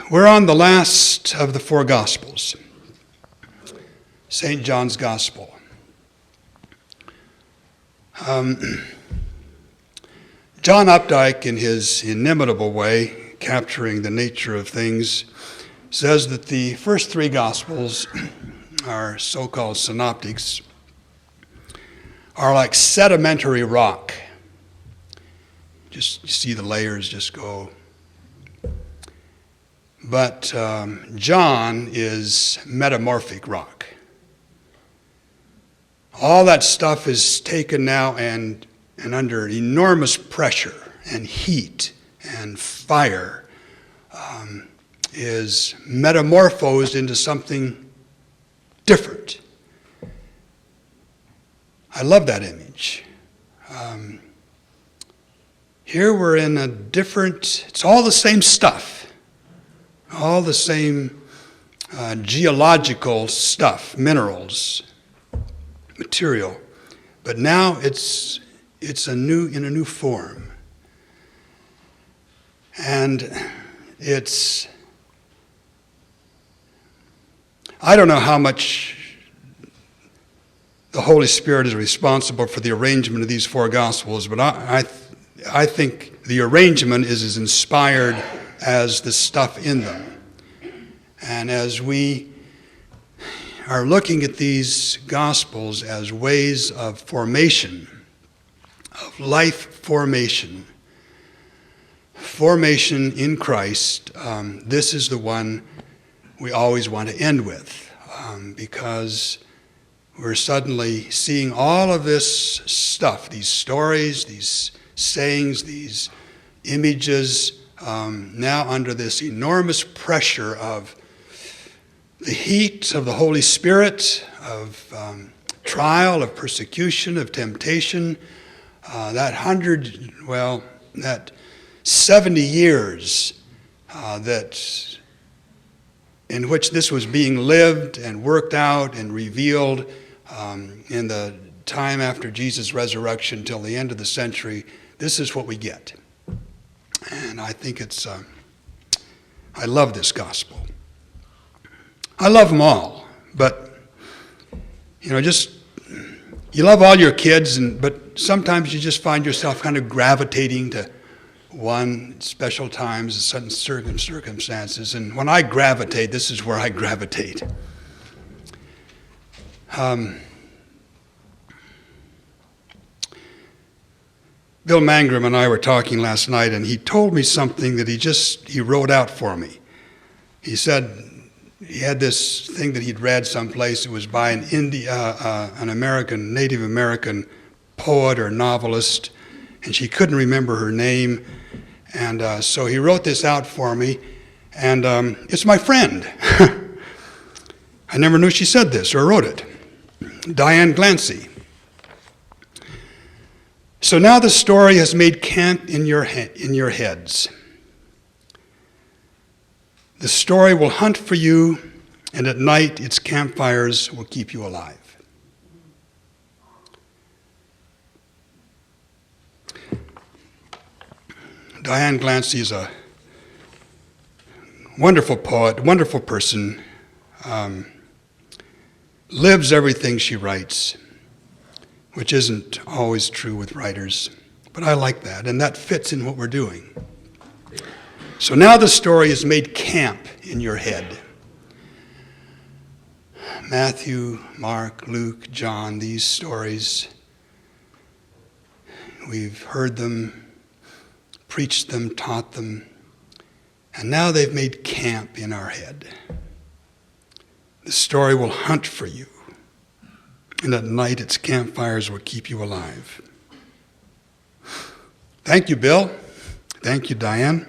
We're on the last of the four Gospels, St. John's Gospel. John Updike, in his inimitable way, capturing the nature of things, says that the first three Gospels, our so-called synoptics, are like sedimentary rock. Just you see the layers just go. But John is metamorphic rock. All that stuff is taken now and under enormous pressure and heat and fire is metamorphosed into something different. I love that image. Here we're in a different, it's all the same stuff. All the same geological stuff, minerals, material, but now it's in a new form, and I don't know how much the Holy Spirit is responsible for the arrangement of these four Gospels, but I think the arrangement is as inspired as the stuff in them. And as we are looking at these Gospels as ways of formation, of life formation in Christ, this is the one we always want to end with, because we're suddenly seeing all of this stuff, these stories, these sayings, these images, now under this enormous pressure of the heat of the Holy Spirit, of trial, of persecution, of temptation, that 70 years in which this was being lived and worked out and revealed in the time after Jesus' resurrection till the end of the century. This is what we get. And I think I love this gospel. I love them all, but, you love all your kids, but sometimes you just find yourself kind of gravitating to one at special times, certain circumstances. And when I gravitate, this is where I gravitate. Bill Mangrum and I were talking last night, and he told me something that he wrote out for me. He said he had this thing that he'd read someplace. It was by an Native American poet or novelist, and she couldn't remember her name. And so he wrote this out for me, and it's my friend. I never knew she said this or wrote it. Diane Glancy. So now the story has made camp in your heads. The story will hunt for you, and at night its campfires will keep you alive. Diane Glancy is a wonderful poet, wonderful person, lives everything she writes, which isn't always true with writers, but I like that, and that fits in what we're doing. So now the story has made camp in your head. Matthew, Mark, Luke, John, these stories, we've heard them, preached them, taught them, and now they've made camp in our head. The story will hunt for you, and at night its campfires will keep you alive. Thank you, Bill. Thank you, Diane.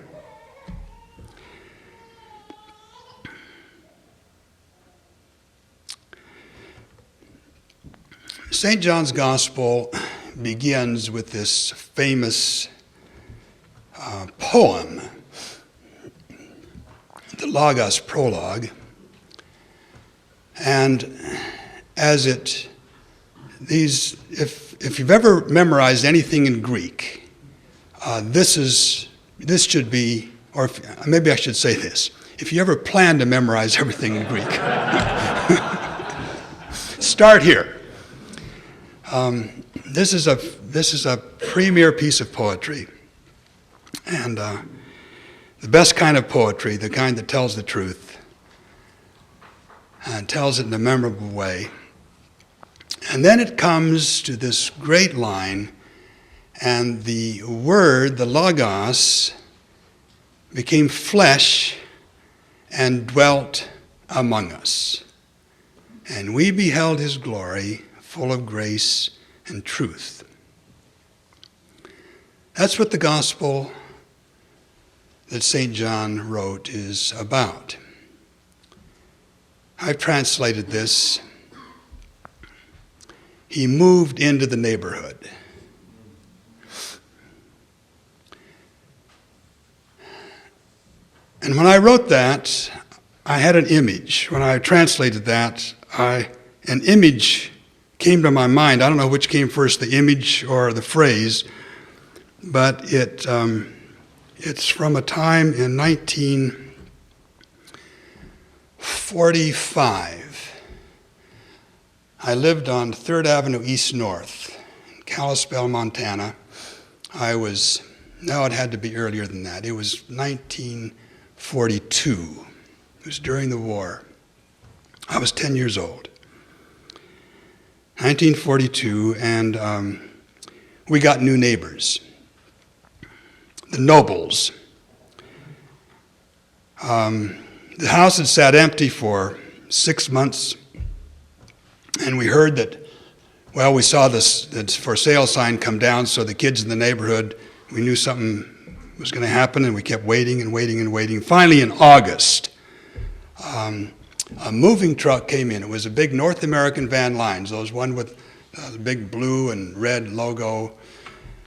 St. John's Gospel begins with this famous poem, the Logos prologue, and if you've ever memorized anything in Greek, this should be, or maybe I should say this: if you ever plan to memorize everything in Greek. Start here. This is a premier piece of poetry. And the best kind of poetry, the kind that tells the truth, and tells it in a memorable way. And then it comes to this great line, and the word, the logos, became flesh and dwelt among us. And we beheld his glory, full of grace and truth. That's what the gospel that St. John wrote is about. I've translated this. He moved into the neighborhood. And when I wrote that, I had an image. When I translated that, an image came to my mind. I don't know which came first, the image or the phrase, but it's from a time in 1945. I lived on 3rd Avenue East North in Kalispell, Montana. It had to be earlier than that. It was 1942. It was during the war. I was 10 years old. 1942, and we got new neighbors. The Nobles. The house had sat empty for 6 months, and we heard that, we saw this for sale sign come down, so the kids in the neighborhood, we knew something was going to happen, and we kept waiting and waiting and waiting. Finally, in August, a moving truck came in. It was a big North American Van Lines, those one with the big blue and red logo.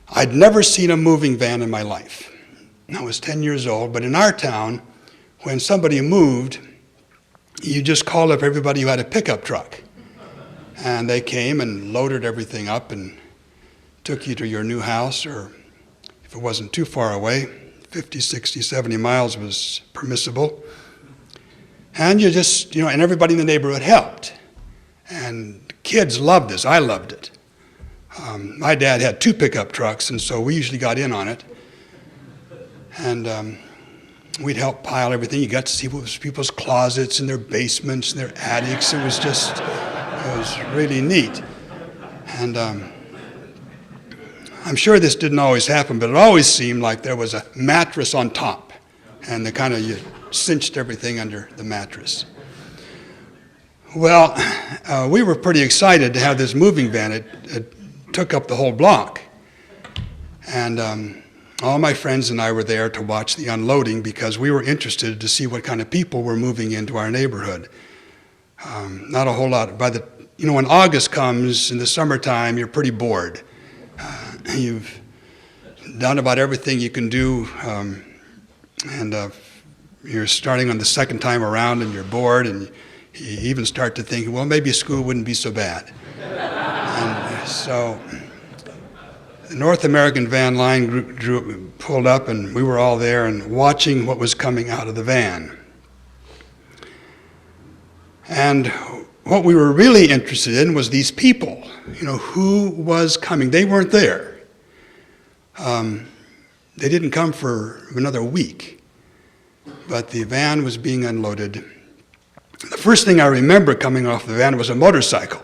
I'd never seen a moving van in my life. I was 10 years old, but in our town, when somebody moved, you just called up everybody who had a pickup truck. And they came and loaded everything up and took you to your new house, or if it wasn't too far away, 50, 60, 70 miles was permissible. And you just, and everybody in the neighborhood helped. And kids loved this. I loved it. My dad had 2 pickup trucks, and so we usually got in on it. And we'd help pile everything. You got to see what was people's closets and their basements and their attics. It was really neat. And I'm sure this didn't always happen, but it always seemed like there was a mattress on top, and you cinched everything under the mattress. Well, we were pretty excited to have this moving van. It took up the whole block. And all my friends and I were there to watch the unloading because we were interested to see what kind of people were moving into our neighborhood. Not a whole lot. When August comes in the summertime, you're pretty bored. You've done about everything you can do, and you're starting on the second time around and you're bored, and you even start to think, well, maybe school wouldn't be so bad. And so the North American Van Line pulled up, and we were all there and watching what was coming out of the van. And what we were really interested in was these people, who was coming. They weren't there. They didn't come for another week. But the van was being unloaded. The first thing I remember coming off the van was a motorcycle.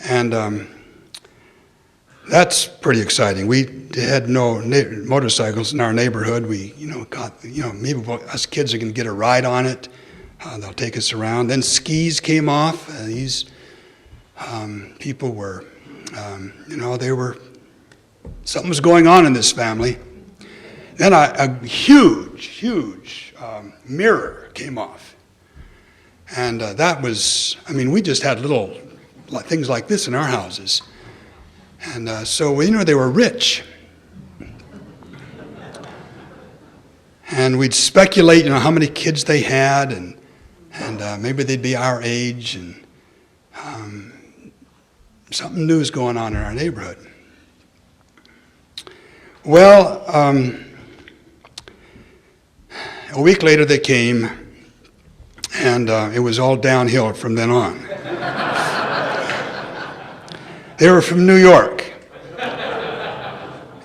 And that's pretty exciting. We had no motorcycles in our neighborhood. We, got, maybe us kids are going to get a ride on it. They'll take us around. Then skis came off. These people were, something was going on in this family. Then a huge mirror came off. And that was, we just had little things like this in our houses. And so, they were rich. And we'd speculate, how many kids they had, and maybe they'd be our age, and something new is going on in our neighborhood. Well, a week later they came, And it was all downhill from then on. They were from New York.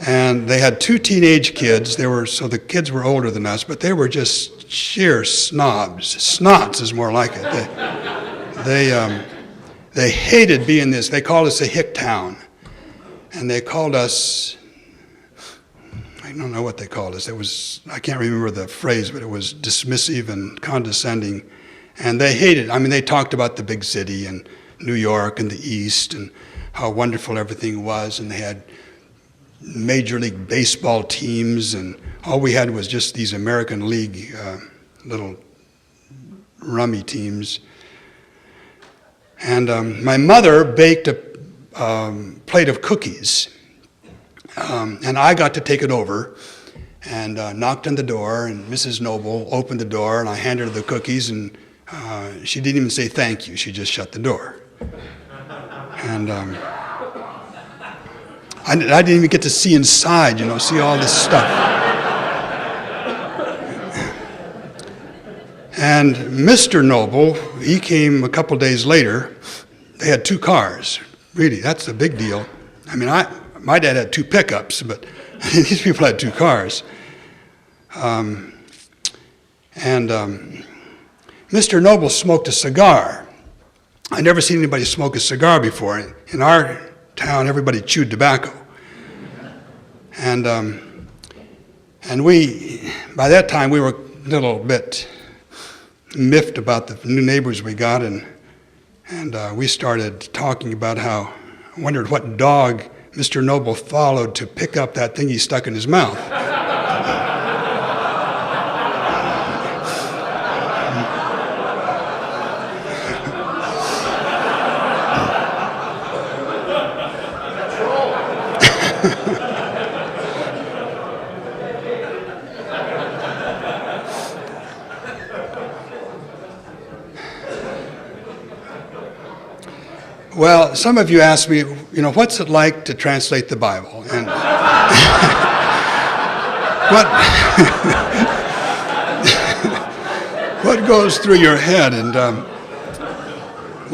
And they had 2 teenage kids. So the kids were older than us, but they were just sheer snobs. Snots is more like it. They hated being this. They called us a hick town. And they called us, I don't know what they called us. I can't remember the phrase, but it was dismissive and condescending. And they hated, they talked about the big city and New York and the East and how wonderful everything was. And they had Major League Baseball teams, and all we had was just these American League little rummy teams. And my mother baked a plate of cookies, and I got to take it over and knocked on the door, and Mrs. Noble opened the door, and I handed her the cookies, and she didn't even say thank you. She just shut the door. And I didn't even get to see inside, see all this stuff. And Mr. Noble, he came a couple days later. They had 2 cars. Really, that's a big deal. My dad had 2 pickups, but these people had 2 cars. Mr. Noble smoked a cigar. I'd never seen anybody smoke a cigar before. In our town, everybody chewed tobacco. And we, by that time, we were a little bit miffed about the new neighbors we got, and we started talking about how I wondered what dog Mr. Noble followed to pick up that thing he stuck in his mouth. Well, some of you ask me, what's it like to translate the Bible? And what goes through your head? And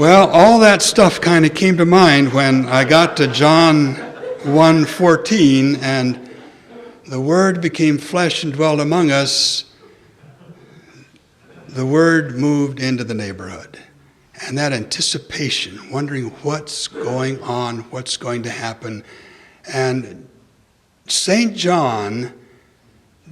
all that stuff kind of came to mind when I got to John 1:14, and the Word became flesh and dwelt among us. The Word moved into the neighborhood. And that anticipation, wondering what's going on, what's going to happen. And St. John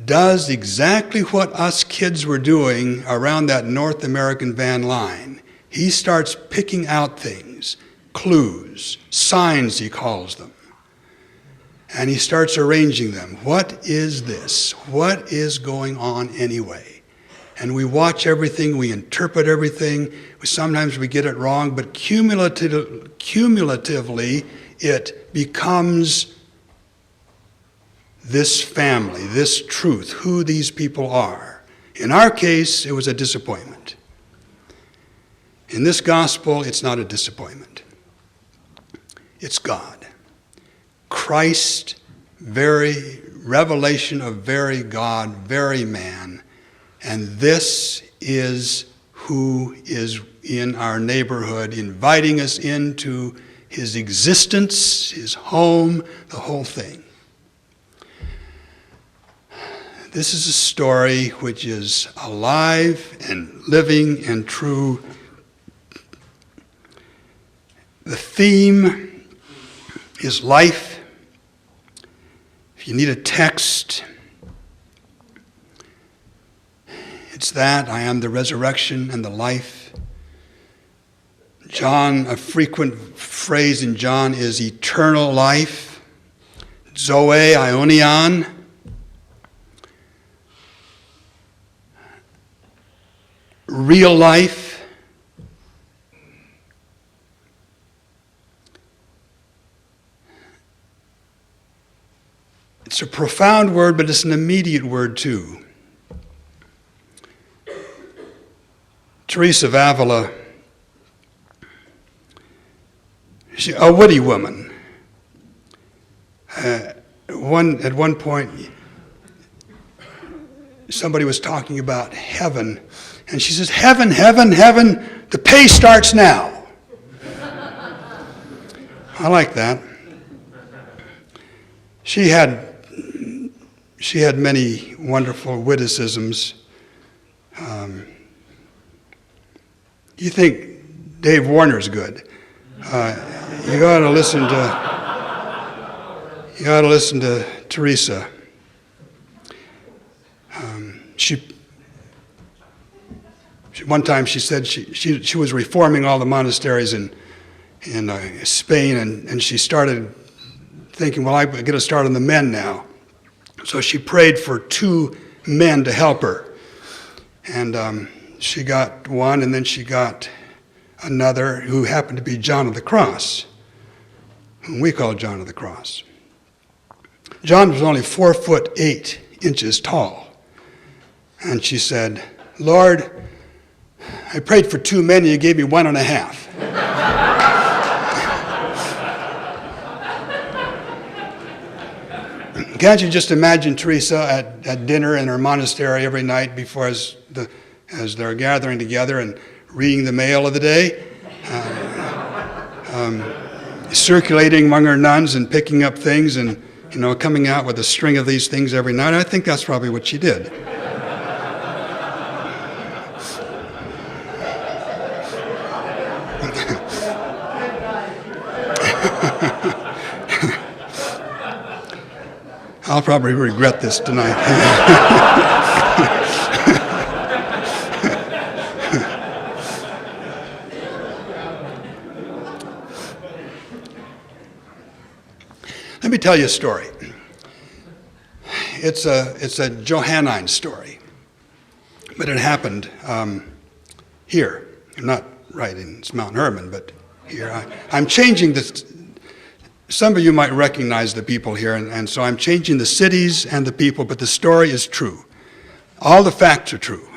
does exactly what us kids were doing around that North American van line. He starts picking out things, clues, signs he calls them. And he starts arranging them. What is this? What is going on anyway? And we watch everything, we interpret everything. Sometimes we get it wrong, but cumulatively it becomes this family, this truth, who these people are. In our case, it was a disappointment. In this gospel, it's not a disappointment. It's God. Christ, very revelation of very God, very man. And this is who is in our neighborhood, inviting us into his existence, his home, the whole thing. This is a story which is alive and living and true. The theme is life. If you need a text, it's that I am the resurrection and the life. John, a frequent phrase in John is eternal life. Zoe aionion. Real life. It's a profound word, but it's an immediate word too. Teresa of Avila, a witty woman. At one point, somebody was talking about heaven, And she says, heaven, heaven, heaven, the pay starts now. I like that. She had many wonderful witticisms. You think Dave Warner's good. You ought to listen to Teresa. One time she said she was reforming all the monasteries in Spain, and she started thinking, well, I'm going to start on the men now. So she prayed for 2 men to help her. And she got one, and then she got another who happened to be John of the Cross, whom we call John of the Cross. John was only 4'8" tall. And she said, Lord, I prayed for 2 men and you gave me 1.5. Can't you just imagine Teresa at dinner in her monastery every night before as they're gathering together and reading the mail of the day, circulating among her nuns and picking up things and coming out with a string of these things every night? I think that's probably what she did. I'll probably regret this tonight. Let me tell you a story. It's a Johannine story, but it happened here. Not right in Mount Hermon, but here. I'm changing this. Some of you might recognize the people here, and so I'm changing the cities and the people, but the story is true. All the facts are true.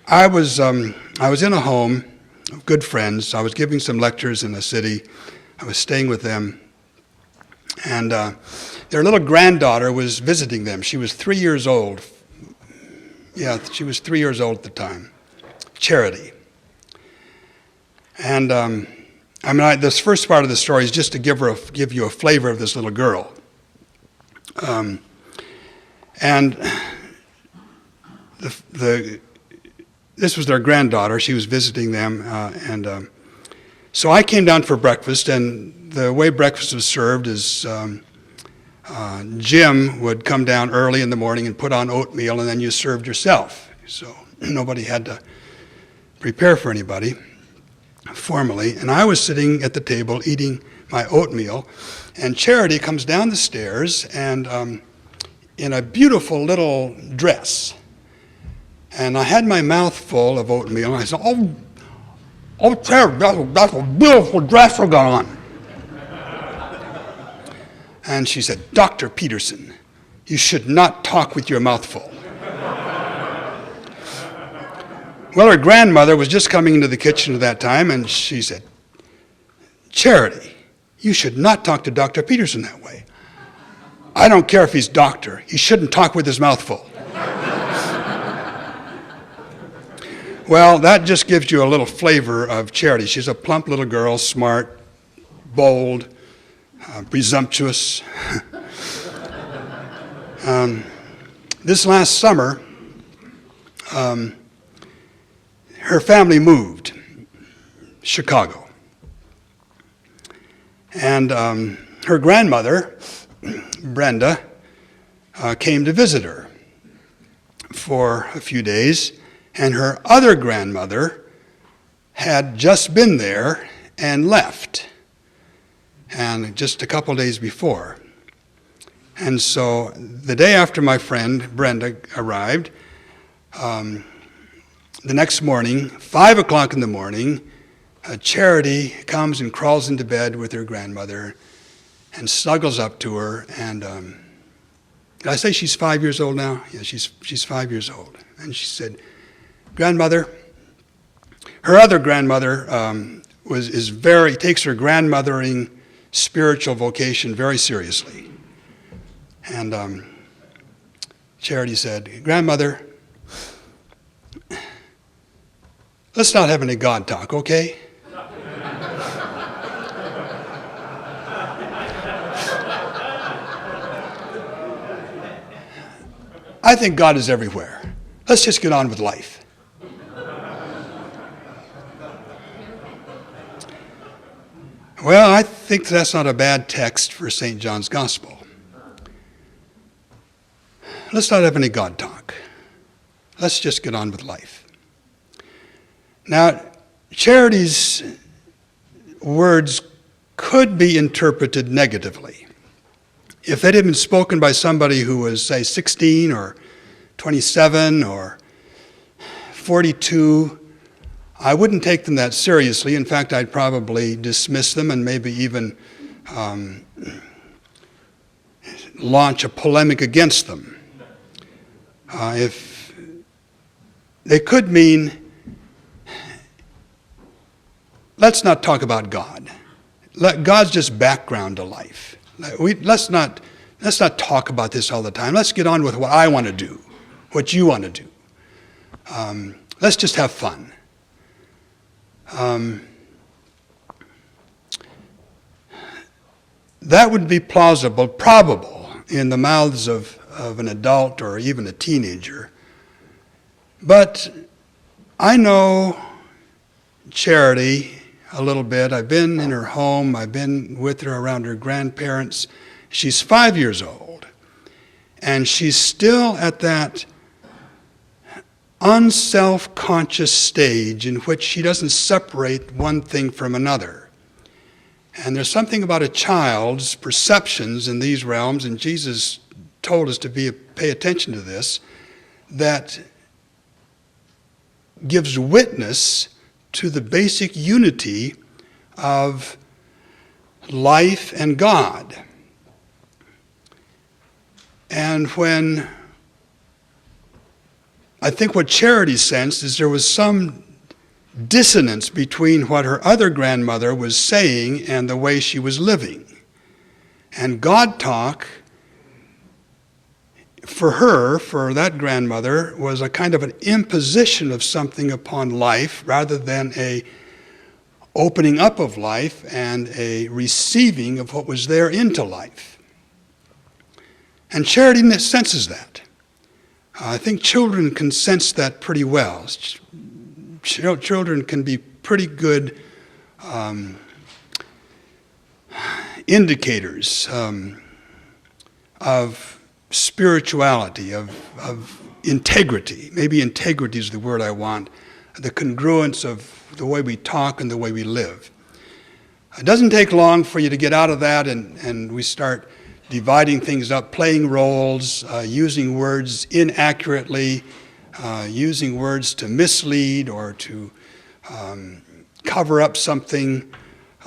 I was in a home of good friends. I was giving some lectures in a city. I was staying with them, and their little granddaughter was visiting them. She was 3 years old. Yeah, she was 3 years old at the time. Charity. And this first part of the story is just to give you a flavor of this little girl. This was their granddaughter. She was visiting them, so I came down for breakfast. And the way breakfast was served is Jim would come down early in the morning and put on oatmeal, and then you served yourself. So nobody had to prepare for anybody formally, and I was sitting at the table eating my oatmeal, and Charity comes down the stairs and in a beautiful little dress, and I had my mouth full of oatmeal, and I said, oh, Charity, that's a beautiful dress you got on. And she said, Dr. Peterson, you should not talk with your mouth full. Well, her grandmother was just coming into the kitchen at that time, and she said, Charity, you should not talk to Dr. Peterson that way. I don't care if he's doctor. He shouldn't talk with his mouth full. Well, that just gives you a little flavor of Charity. She's a plump little girl, smart, bold, presumptuous. This last summer, her family moved, Chicago. And her grandmother, Brenda, came to visit her for a few days. And her other grandmother had just been there and left, and just a couple days before. And so the day after my friend Brenda arrived, the next morning, 5 o'clock in the morning, Charity comes and crawls into bed with her grandmother and snuggles up to her. And did I say she's 5 years old now? Yeah, she's 5 years old. And she said, Grandmother, her other grandmother takes her grandmothering spiritual vocation very seriously. And Charity said, "Grandmother, let's not have any God talk, okay?" I think God is everywhere. Let's just get on with life. Well, I think that's not a bad text for St. John's Gospel. Let's not have any God talk. Let's just get on with life. Now, Charity's words could be interpreted negatively. If it had been spoken by somebody who was, say, 16 or 27 or 42, I wouldn't take them that seriously. In fact, I'd probably dismiss them and maybe even launch a polemic against them. If they could mean, let's not talk about God. God's just background to life. Let's not talk about this all the time. Let's get on with what I want to do, what you want to do. Let's just have fun. That would be probable in the mouths of an adult or even a teenager. But I know Charity a little bit. I've been in her home. I've been with her around her grandparents. She's 5 years old. And she's still at that unself-conscious stage in which she doesn't separate one thing from another. And there's something about a child's perceptions in these realms, and Jesus told us to pay attention to this, that gives witness to the basic unity of life and God. And when I think what Charity sensed is there was some dissonance between what her other grandmother was saying and the way she was living. And God talk, for her, for that grandmother, was a kind of an imposition of something upon life rather than a opening up of life and a receiving of what was there into life. And Charity senses that. I think children can sense that pretty well. Children can be pretty good indicators of spirituality, of integrity. Maybe integrity is the word I want. The congruence of the way we talk and the way we live. It doesn't take long for you to get out of that and we start dividing things up, playing roles, using words inaccurately, using words to mislead or to cover up something.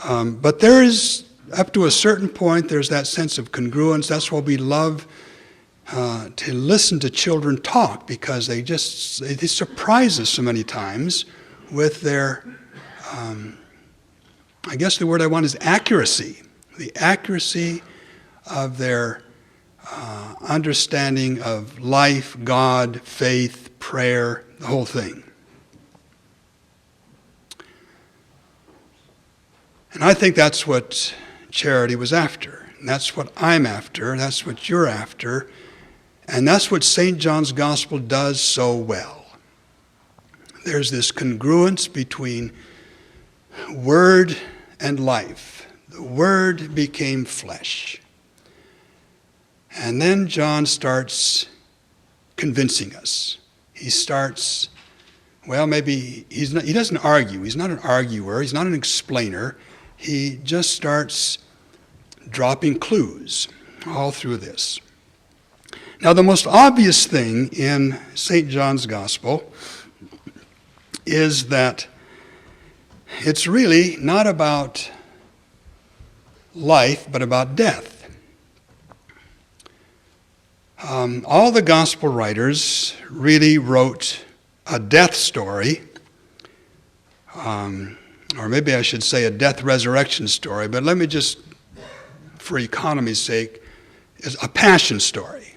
But there is, up to a certain point, there's that sense of congruence. That's why we love to listen to children talk, because they surprise us so many times with their, I guess the word I want is accuracy. The accuracy of their understanding of life, God, faith, prayer, the whole thing. And I think that's what Charity was after. And that's what I'm after. That's what you're after. And that's what St. John's Gospel does so well. There's this congruence between word and life. The Word became flesh. And then John starts convincing us. He starts, well, maybe he doesn't argue. He's not an arguer. He's not an explainer. He just starts dropping clues all through this. Now, the most obvious thing in St. John's Gospel is that it's really not about life, but about death. All the gospel writers really wrote a death story, or maybe I should say a death resurrection story, but let me just, for economy's sake, is a passion story.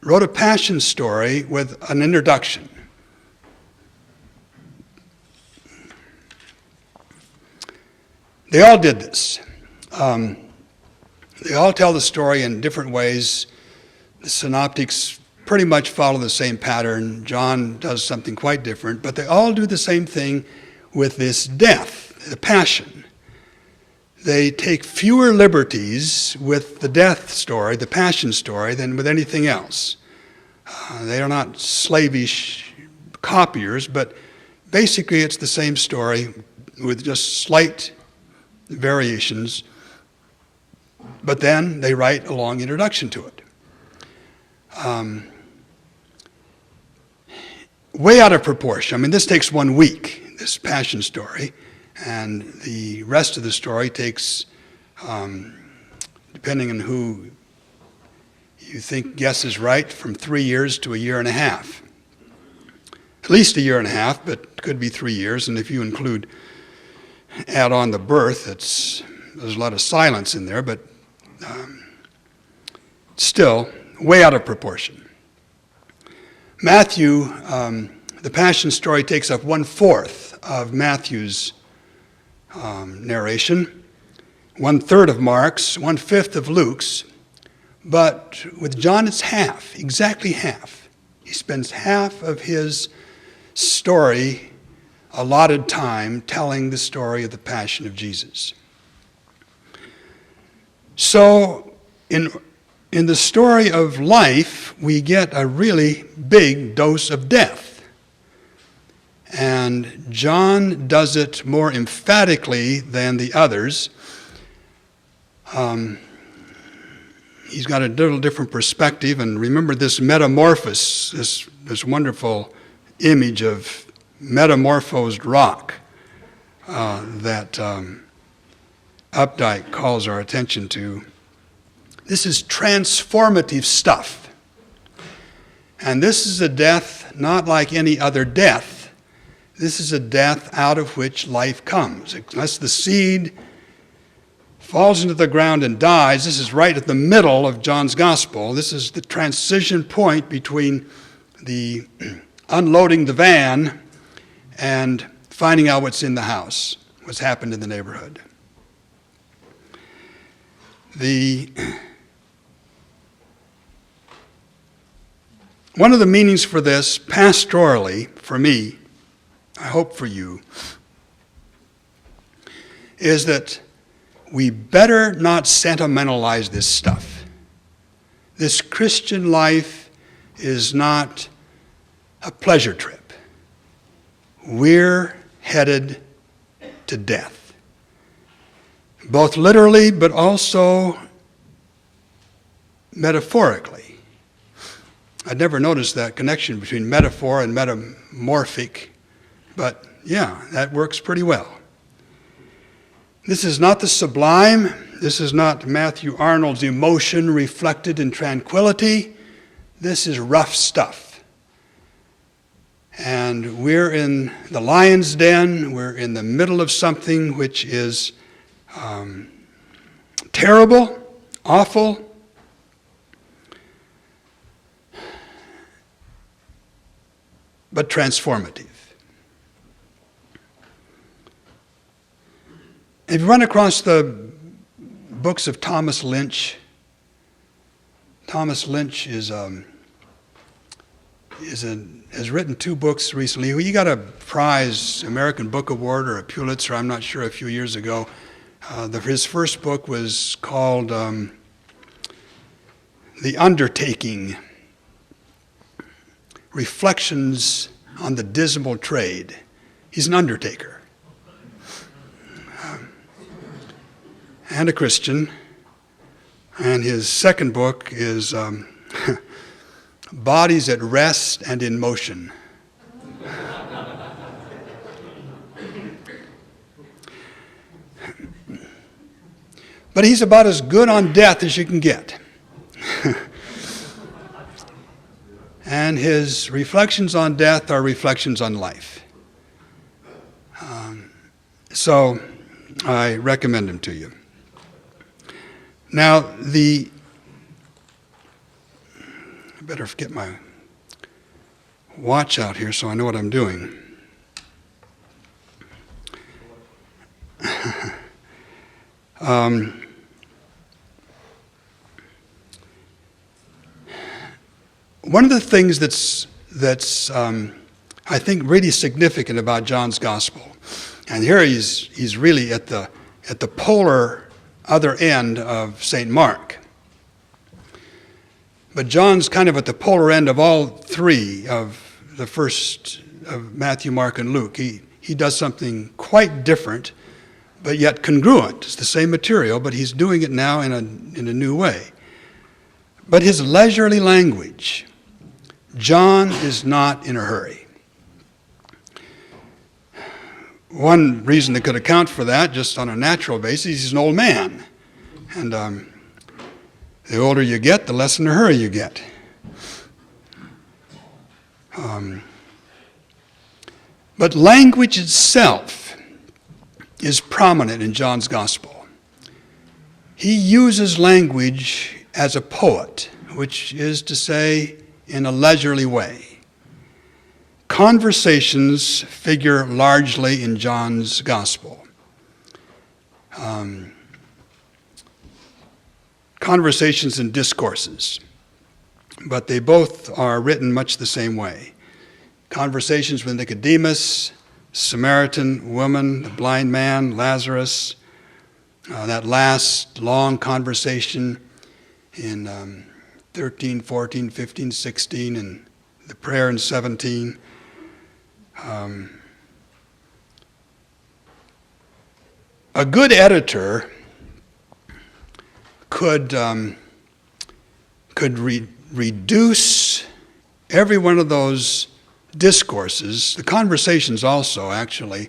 wrote a passion story with an introduction. They all did this. They all tell the story in different ways. The synoptics pretty much follow the same pattern. John does something quite different, but they all do the same thing with this death, the passion. They take fewer liberties with the death story, the passion story, than with anything else. They are not slavish copiers, but basically it's the same story with just slight variations. But then they write a long introduction to it. Way out of proportion. I mean, this takes 1 week, this passion story, and the rest of the story takes, depending on who you think guesses right, from 3 years to 1.5 years. At least 1.5 years, but it could be 3 years, and if you add on the birth, there's a lot of silence in there, but still way out of proportion. Matthew, the Passion story takes up 1/4 of Matthew's narration, 1/3 of Mark's, 1/5 of Luke's, but with John it's half, exactly half. He spends half of his story, allotted time, telling the story of the Passion of Jesus. So in the story of life, we get a really big dose of death. And John does it more emphatically than the others. He's got a little different perspective. And remember this metamorphosis, this wonderful image of metamorphosed rock that Updike calls our attention to. This is transformative stuff. And this is a death not like any other death. This is a death out of which life comes. Unless the seed falls into the ground and dies, this is right at the middle of John's gospel. This is the transition point between the unloading the van and finding out what's in the house, what's happened in the neighborhood. One of the meanings for this, pastorally, for me, I hope for you, is that we better not sentimentalize this stuff. This Christian life is not a pleasure trip. We're headed to death. Both literally, but also metaphorically. I'd never noticed that connection between metaphor and metamorphic, but yeah, that works pretty well. This is not the sublime. This is not Matthew Arnold's emotion reflected in tranquility. This is rough stuff. And we're in the lion's den. We're in the middle of something which is terrible, awful, but transformative. If you run across the books of Thomas Lynch, Thomas Lynch has written 2 books recently. He got a prize, American Book Award or a Pulitzer, I'm not sure, a few years ago. His first book was called The Undertaking, Reflections on the Dismal Trade. He's an undertaker and a Christian. And his second book is Bodies at Rest and in Motion. But he's about as good on death as you can get. And his reflections on death are reflections on life. So I recommend him to you. Now, I better get my watch out here so I know what I'm doing. One of the things that's I think really significant about John's gospel, and here he's really at the polar other end of St. Mark. But John's kind of at the polar end of all three of the first of Matthew, Mark, and Luke. He does something quite different, but yet congruent. It's the same material, but he's doing it now in a new way. But his leisurely language, John is not in a hurry. One reason that could account for that, just on a natural basis, he's an old man. And the older you get, the less in a hurry you get. But language itself is prominent in John's gospel. He uses language as a poet, which is to say, in a leisurely way. Conversations figure largely in John's gospel. Conversations and discourses, but they both are written much the same way. Conversations with Nicodemus, Samaritan woman, the blind man, Lazarus, that last long conversation in 13, 14, 15, 16, and the prayer in 17. A good editor could reduce every one of those discourses, the conversations also actually,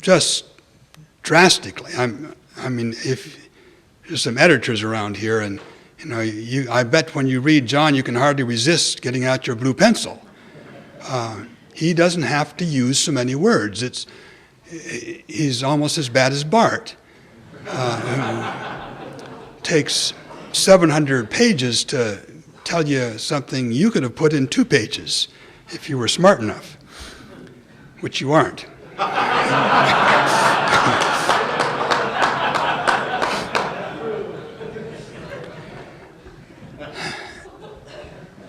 just drastically. I mean, if there's some editors around here, and I bet when you read John, you can hardly resist getting out your blue pencil. He doesn't have to use so many words. He's almost as bad as Bart. Takes 700 pages to tell you something you could have put in 2 pages if you were smart enough, which you aren't.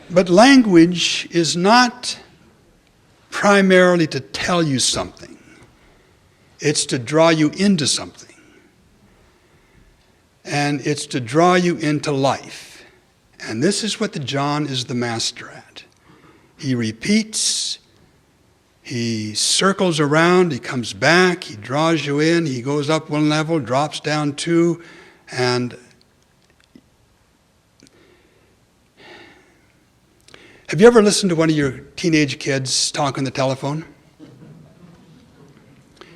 But language is not primarily to tell you something. It's to draw you into something. And it's to draw you into life. And this is what John is the master at. He repeats, he circles around, he comes back, he draws you in, he goes up 1 level, drops down 2, and have you ever listened to one of your teenage kids talk on the telephone?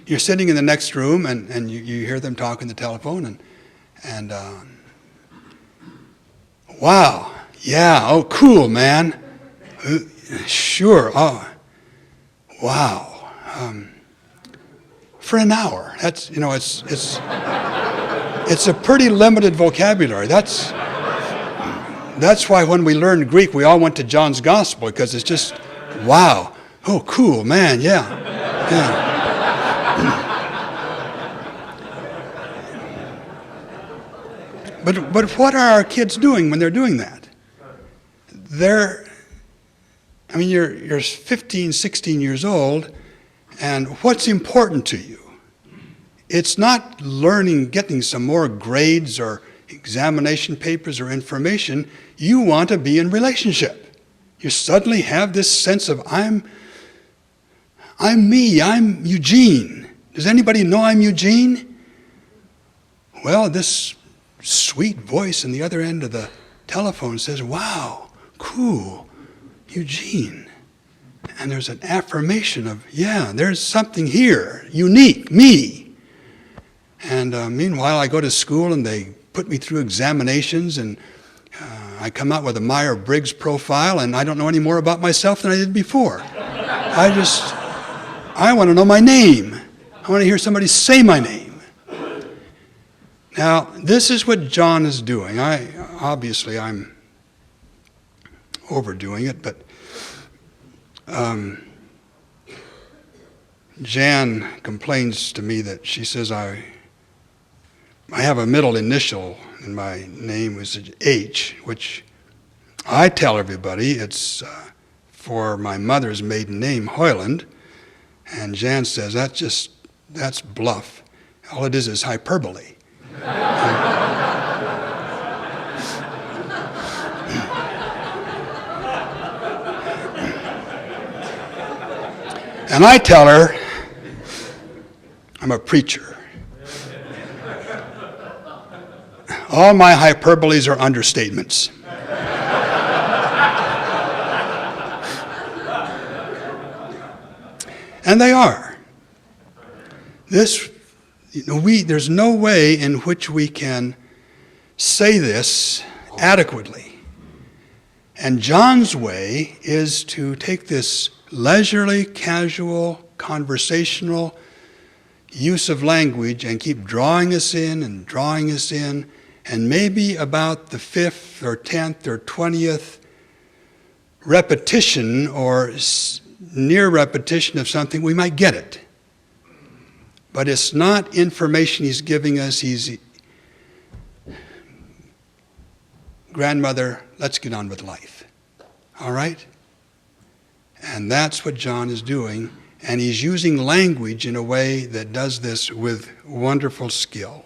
You're sitting in the next room and you hear them talk on the telephone and wow, yeah, oh, cool, man. Sure, oh, wow. For an hour, that's, it's a pretty limited vocabulary. That's why when we learned Greek, we all went to John's Gospel, because it's just, wow, oh, cool, man, yeah. But what are our kids doing when they're doing that? You're 15, 16 years old, and what's important to you? It's not learning, getting some more grades or examination papers or information. You want to be in relationship. You suddenly have this sense of, I'm me, I'm Eugene. Does anybody know I'm Eugene? Well, this sweet voice on the other end of the telephone says, wow, cool, Eugene. And there's an affirmation of, yeah, there's something here, unique, me. And meanwhile, I go to school and they put me through examinations, and I come out with a Myers-Briggs profile, and I don't know any more about myself than I did before. I want to know my name. I want to hear somebody say my name. Now, this is what John is doing. I'm overdoing it, but Jan complains to me that she says I have a middle initial in my name, which is H, which I tell everybody it's for my mother's maiden name, Hoyland, and Jan says that's bluff. All it is hyperbole. And I tell her I'm a preacher. All my hyperboles are understatements. And they are. There's no way in which we can say this adequately. And John's way is to take this leisurely, casual, conversational use of language and keep drawing us in, and maybe about the 5th or 10th or 20th repetition or near repetition of something, we might get it. But it's not information he's giving us. Grandmother, let's get on with life. All right? And that's what John is doing. And he's using language in a way that does this with wonderful skill.